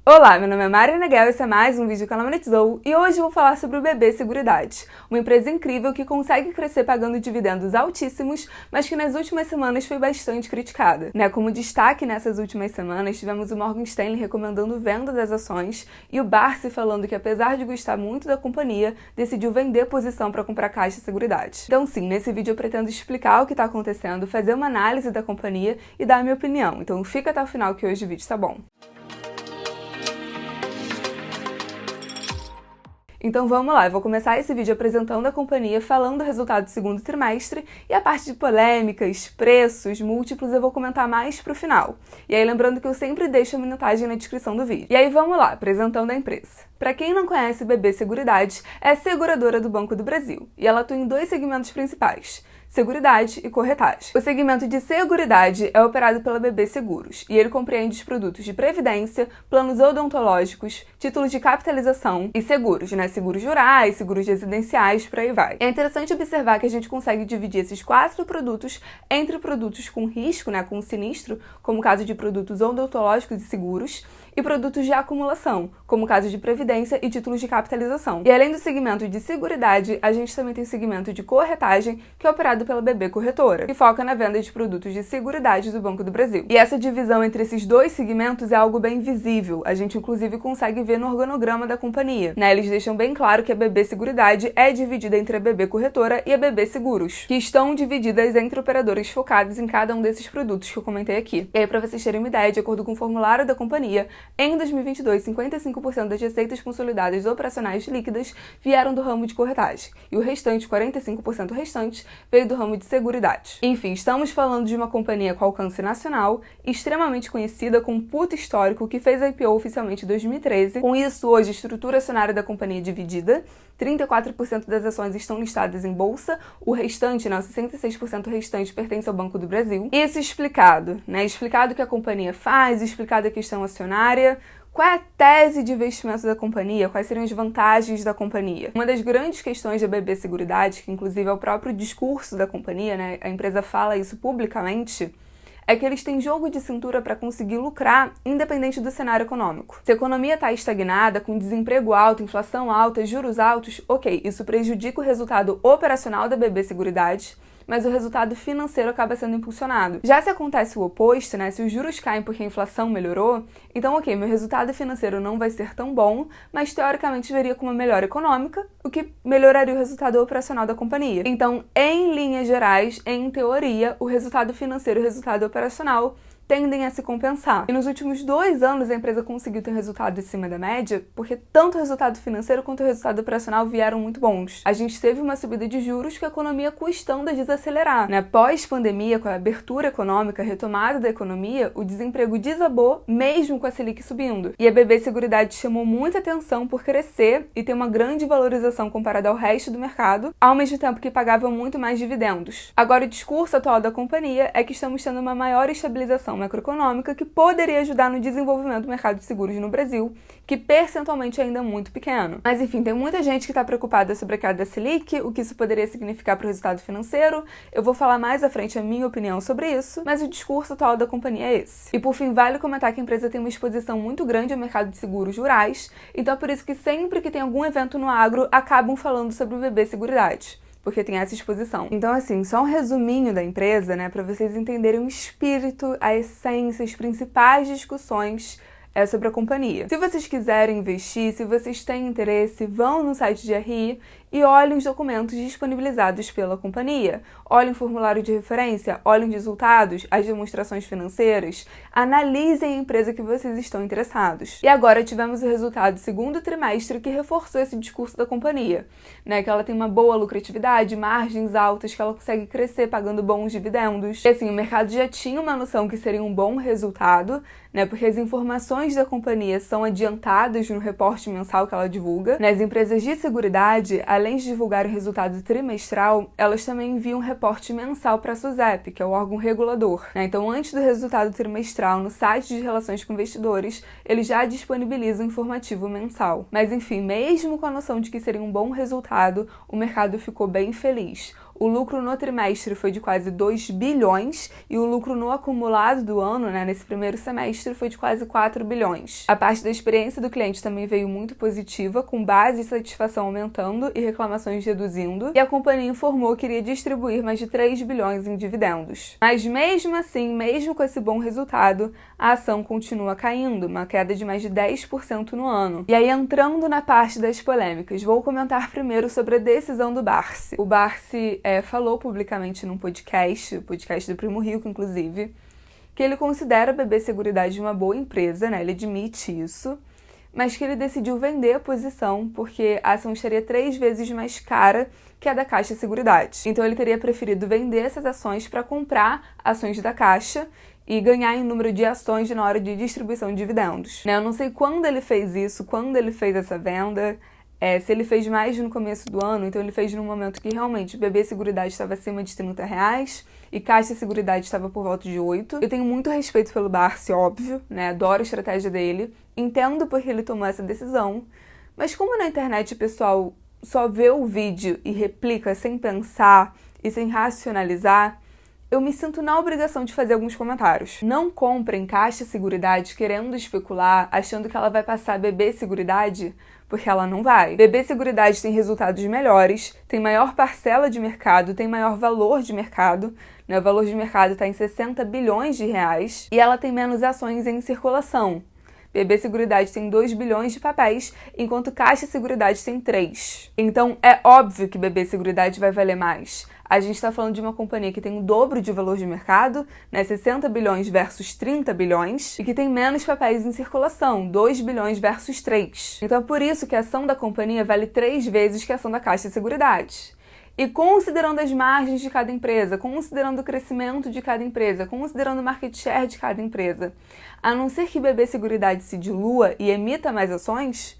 Olá, meu nome é Mari Neguel e esse é mais um vídeo do canal Monetizou e hoje eu vou falar sobre o BB Seguridade, uma empresa incrível que consegue crescer pagando dividendos altíssimos, mas que nas últimas semanas foi bastante criticada. Como destaque nessas últimas semanas, tivemos o Morgan Stanley recomendando venda das ações e o Barsi falando que, apesar de gostar muito da companhia, decidiu vender posição para comprar Caixa Seguridade. Então sim, nesse vídeo eu pretendo explicar o que está acontecendo, fazer uma análise da companhia e dar a minha opinião, então fica até o final que hoje o vídeo tá bom. Então vamos lá, eu vou começar esse vídeo apresentando a companhia, falando do resultado do segundo trimestre e a parte de polêmicas, preços, múltiplos eu vou comentar mais pro final. E aí lembrando que eu sempre deixo a minutagem na descrição do vídeo. E aí vamos lá, apresentando a empresa. Para quem não conhece, BB Seguridade é a seguradora do Banco do Brasil e ela atua em dois segmentos principais: Seguridade e corretagem. O segmento de Seguridade é operado pela BB Seguros e ele compreende os produtos de previdência, planos odontológicos, títulos de capitalização e seguros, seguros rurais, seguros residenciais, por aí vai. É interessante observar que a gente consegue dividir esses 4 produtos entre produtos com risco, com sinistro, como o caso de produtos odontológicos e seguros, e produtos de acumulação, como o caso de previdência e títulos de capitalização. E além do segmento de Seguridade, a gente também tem o segmento de corretagem, que é operado pela BB Corretora, que foca na venda de produtos de seguridade do Banco do Brasil. E essa divisão entre esses dois segmentos é algo bem visível, a gente inclusive consegue ver no organograma da companhia. Eles deixam bem claro que a BB Seguridade é dividida entre a BB Corretora e a BB Seguros, que estão divididas entre operadoras focadas em cada um desses produtos que eu comentei aqui. E aí, para vocês terem uma ideia, de acordo com o formulário da companhia, em 2022, 55% das receitas consolidadas operacionais líquidas vieram do ramo de corretagem, e o restante, 45% restante, veio do ramo de seguridade. Enfim, estamos falando de uma companhia com alcance nacional, extremamente conhecida, com um puto histórico, que fez a IPO oficialmente em 2013. Com isso, hoje, a estrutura acionária da companhia é dividida, 34% das ações estão listadas em bolsa, o restante, os 66% restante, pertence ao Banco do Brasil. Isso explicado, explicado o que a companhia faz, explicado a questão acionária. Qual é a tese de investimento da companhia? Quais seriam as vantagens da companhia? Uma das grandes questões da BB Seguridade, que inclusive é o próprio discurso da companhia, a empresa fala isso publicamente, é que eles têm jogo de cintura para conseguir lucrar independente do cenário econômico. Se a economia está estagnada, com desemprego alto, inflação alta, juros altos, ok, isso prejudica o resultado operacional da BB Seguridade, mas o resultado financeiro acaba sendo impulsionado. Já se acontece o oposto, se os juros caem porque a inflação melhorou, então ok, meu resultado financeiro não vai ser tão bom, mas teoricamente veria com uma melhora econômica, o que melhoraria o resultado operacional da companhia. Então, em linhas gerais, em teoria, o resultado financeiro e o resultado operacional tendem a se compensar. E nos últimos 2 anos a empresa conseguiu ter um resultado acima da média, porque tanto o resultado financeiro quanto o resultado operacional vieram muito bons. A gente teve uma subida de juros com a economia custando a desacelerar. Pós-pandemia, com a abertura econômica, a retomada da economia, o desemprego desabou mesmo com a Selic subindo. E a BB Seguridade chamou muita atenção por crescer e ter uma grande valorização comparada ao resto do mercado, ao mesmo tempo que pagava muito mais dividendos. Agora, o discurso atual da companhia é que estamos tendo uma maior estabilização macroeconômica que poderia ajudar no desenvolvimento do mercado de seguros no Brasil, que percentualmente ainda é muito pequeno. Mas enfim, tem muita gente que está preocupada sobre a queda da Selic, o que isso poderia significar para o resultado financeiro. Eu vou falar mais à frente a minha opinião sobre isso, mas o discurso atual da companhia é esse. E por fim, vale comentar que a empresa tem uma exposição muito grande ao mercado de seguros rurais, então é por isso que sempre que tem algum evento no agro, acabam falando sobre o BB Seguridade, porque tem essa exposição. Então, assim, só um resuminho da empresa, para vocês entenderem o espírito, a essência, as principais discussões sobre a companhia. Se vocês quiserem investir, se vocês têm interesse, vão no site de RI e olhem os documentos disponibilizados pela companhia. Olhem o formulário de referência, olhem os resultados, as demonstrações financeiras, analisem a empresa que vocês estão interessados. E agora tivemos o resultado do segundo trimestre que reforçou esse discurso da companhia, que ela tem uma boa lucratividade, margens altas, que ela consegue crescer pagando bons dividendos. E assim, o mercado já tinha uma noção que seria um bom resultado, porque as informações da companhia são adiantadas no reporte mensal que ela divulga. As empresas de seguridade, além de divulgar o resultado trimestral, elas também enviam um reporte mensal para a SUSEP, que é o órgão regulador. Então, antes do resultado trimestral, no site de relações com investidores, eles já disponibilizam um informativo mensal. Mas enfim, mesmo com a noção de que seria um bom resultado, o mercado ficou bem feliz. o lucro no trimestre foi de quase 2 bilhões e o lucro no acumulado do ano, né, nesse primeiro semestre, foi de quase 4 bilhões. A parte da experiência do cliente também veio muito positiva, com base e satisfação aumentando e reclamações reduzindo, e a companhia informou que iria distribuir mais de 3 bilhões em dividendos. Mas mesmo assim, mesmo com esse bom resultado, a ação continua caindo, uma queda de mais de 10% no ano. E aí, entrando na parte das polêmicas, vou comentar primeiro sobre a decisão do Barsi. O Barsi falou publicamente num podcast, o podcast do Primo Rico, inclusive, que ele considera a BB Seguridade uma boa empresa, né? Ele admite isso, mas que ele decidiu vender a posição porque a ação estaria 3 vezes mais cara que a da Caixa Seguridade. Então ele teria preferido vender essas ações para comprar ações da Caixa e ganhar em número de ações na hora de distribuição de dividendos. Eu não sei quando ele fez isso, quando ele fez essa venda, se ele fez mais no começo do ano, então ele fez num momento que realmente BB Seguridade estava acima de R$30 e Caixa Seguridade estava por volta de 8. Eu tenho muito respeito pelo Barsi, óbvio, né? Adoro a estratégia dele, entendo porque ele tomou essa decisão, mas como na internet o pessoal só vê o vídeo e replica sem pensar e sem racionalizar, eu me sinto na obrigação de fazer alguns comentários. Não comprem Caixa Seguridade querendo especular, achando que ela vai passar BB Seguridade, porque ela não vai. BB Seguridade tem resultados melhores, tem maior parcela de mercado, tem maior valor de mercado, né? O valor de mercado está em 60 bilhões de reais e ela tem menos ações em circulação. BB Seguridade tem 2 bilhões de papéis, enquanto Caixa Seguridade tem 3. Então é óbvio que BB Seguridade vai valer mais. A gente está falando de uma companhia que tem o dobro de valor de mercado, né, 60 bilhões versus 30 bilhões, e que tem menos papéis em circulação, 2 bilhões versus 3. Então é por isso que a ação da companhia vale 3 vezes que a ação da Caixa Seguridade. E considerando as margens de cada empresa, considerando o crescimento de cada empresa, considerando o market share de cada empresa, a não ser que BB Seguridade se dilua e emita mais ações,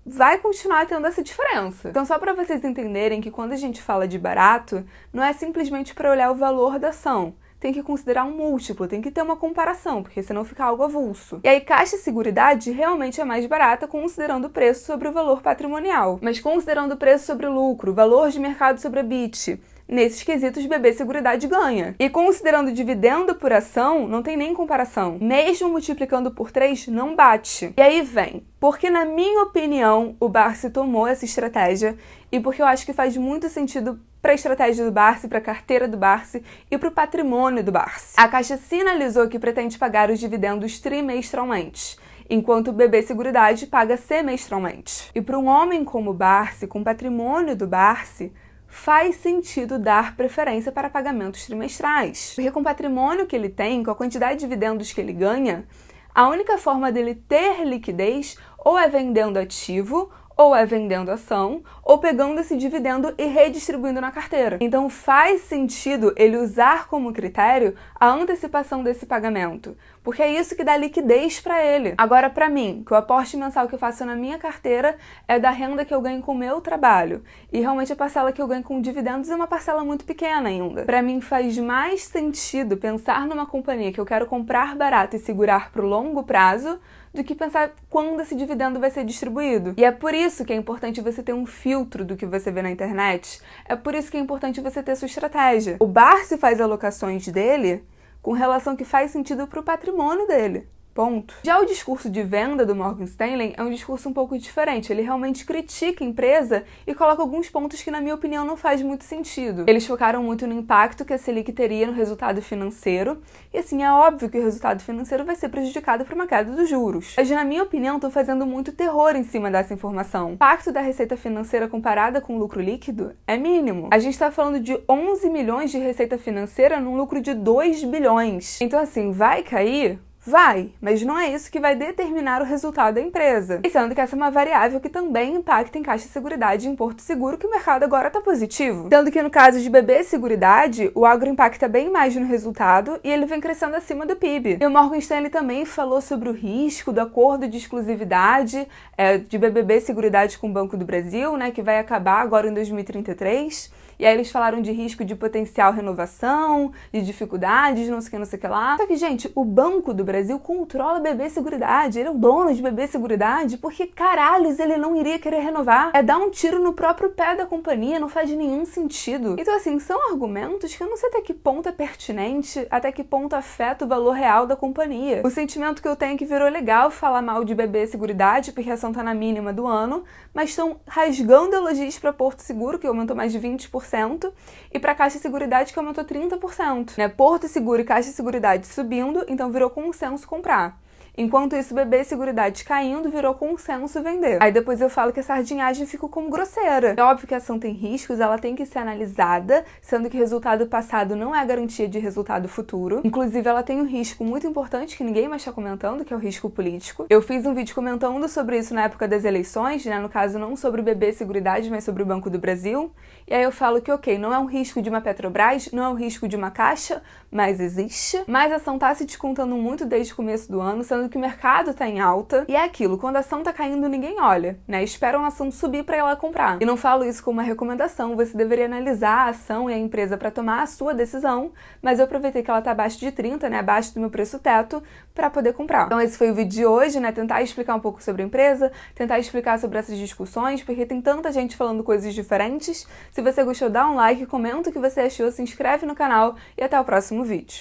vai continuar tendo essa diferença. Então, só para vocês entenderem que quando a gente fala de barato, não é simplesmente para olhar o valor da ação. Tem que considerar um múltiplo, tem que ter uma comparação, porque senão fica algo avulso. E aí, Caixa Seguridade realmente é mais barata considerando o preço sobre o valor patrimonial. Mas considerando o preço sobre o lucro, o valor de mercado sobre a BIT, nesses quesitos, BB Seguridade ganha. E considerando dividendo por ação, não tem nem comparação. Mesmo multiplicando por 3, não bate. E aí vem, porque na minha opinião, o Barsi tomou essa estratégia e porque eu acho que faz muito sentido para a estratégia do Barsi, para a carteira do Barsi e para o patrimônio do Barsi. A Caixa sinalizou que pretende pagar os dividendos trimestralmente, enquanto o BB Seguridade paga semestralmente. E para um homem como o Barsi, com o patrimônio do Barsi, faz sentido dar preferência para pagamentos trimestrais. Porque com o patrimônio que ele tem, com a quantidade de dividendos que ele ganha, a única forma dele ter liquidez ou é vendendo ativo, ou é vendendo ação, ou pegando esse dividendo e redistribuindo na carteira. Então faz sentido ele usar como critério a antecipação desse pagamento, porque é isso que dá liquidez para ele. Agora, para mim, que o aporte mensal que eu faço na minha carteira é da renda que eu ganho com o meu trabalho, e realmente a parcela que eu ganho com dividendos é uma parcela muito pequena ainda. Para mim faz mais sentido pensar numa companhia que eu quero comprar barato e segurar para o longo prazo, do que pensar quando esse dividendo vai ser distribuído. E é por isso que é importante você ter um filtro do que você vê na internet. É por isso que é importante você ter sua estratégia. O Barsi faz alocações dele com relação que faz sentido para o patrimônio dele. Ponto. Já o discurso de venda do Morgan Stanley é um discurso um pouco diferente. Ele realmente critica a empresa e coloca alguns pontos que, na minha opinião, não faz muito sentido. Eles focaram muito no impacto que a Selic teria no resultado financeiro. E assim, é óbvio que o resultado financeiro vai ser prejudicado por uma queda dos juros. Mas, na minha opinião, estão fazendo muito terror em cima dessa informação. O impacto da receita financeira comparada com o lucro líquido é mínimo. A gente está falando de 11 milhões de receita financeira num lucro de 2 bilhões. Então, assim, vai cair? Vai, mas não é isso que vai determinar o resultado da empresa. E sendo que essa é uma variável que também impacta em Caixa Seguridade e em Porto Seguro, que o mercado agora está positivo. Sendo que no caso de BB Seguridade, o agro impacta bem mais no resultado e ele vem crescendo acima do PIB. E o Morgan Stanley também falou sobre o risco do acordo de exclusividade de BBB Seguridade com o Banco do Brasil, né, que vai acabar agora em 2033. E aí eles falaram de risco de potencial renovação, de dificuldades, não sei o que lá. Só que, gente, o Banco do Brasil controla a BB Seguridade, ele é o dono de BB Seguridade, porque caralhos ele não iria querer renovar. É dar um tiro no próprio pé da companhia, não faz nenhum sentido. Então, assim, são argumentos que eu não sei até que ponto é pertinente, até que ponto afeta o valor real da companhia. O sentimento que eu tenho é que virou legal falar mal de BB Seguridade, porque a ação tá na mínima do ano, mas estão rasgando elogios para Porto Seguro, que aumentou mais de 20%, e para Caixa Seguridade, que aumentou 30%. Né? Porto Seguro e Caixa Seguridade subindo, então virou consenso comprar. Enquanto isso, BB Seguridade caindo, virou consenso vender. Aí depois eu falo que a sardinhagem ficou como grosseira. É óbvio que a ação tem riscos, ela tem que ser analisada, sendo que resultado passado não é garantia de resultado futuro. Inclusive, ela tem um risco muito importante que ninguém mais está comentando, que é o risco político. Eu fiz um vídeo comentando sobre isso na época das eleições, né? No caso, não sobre o BB Seguridade, mas sobre o Banco do Brasil. E aí eu falo que, ok, não é um risco de uma Petrobras, não é um risco de uma Caixa, mas existe. Mas a ação tá se descontando muito desde o começo do ano, sendo que o mercado tá em alta. E é aquilo, quando a ação tá caindo, ninguém olha, né? Esperam a ação subir para ela comprar. E não falo isso como uma recomendação, você deveria analisar a ação e a empresa para tomar a sua decisão, mas eu aproveitei que ela tá abaixo de 30, né? Abaixo do meu preço teto, para poder comprar. Então esse foi o vídeo de hoje, né? Tentar explicar um pouco sobre a empresa, tentar explicar sobre essas discussões, porque tem tanta gente falando coisas diferentes. Se você gostou, dá um like, comenta o que você achou, se inscreve no canal e até o próximo vídeo.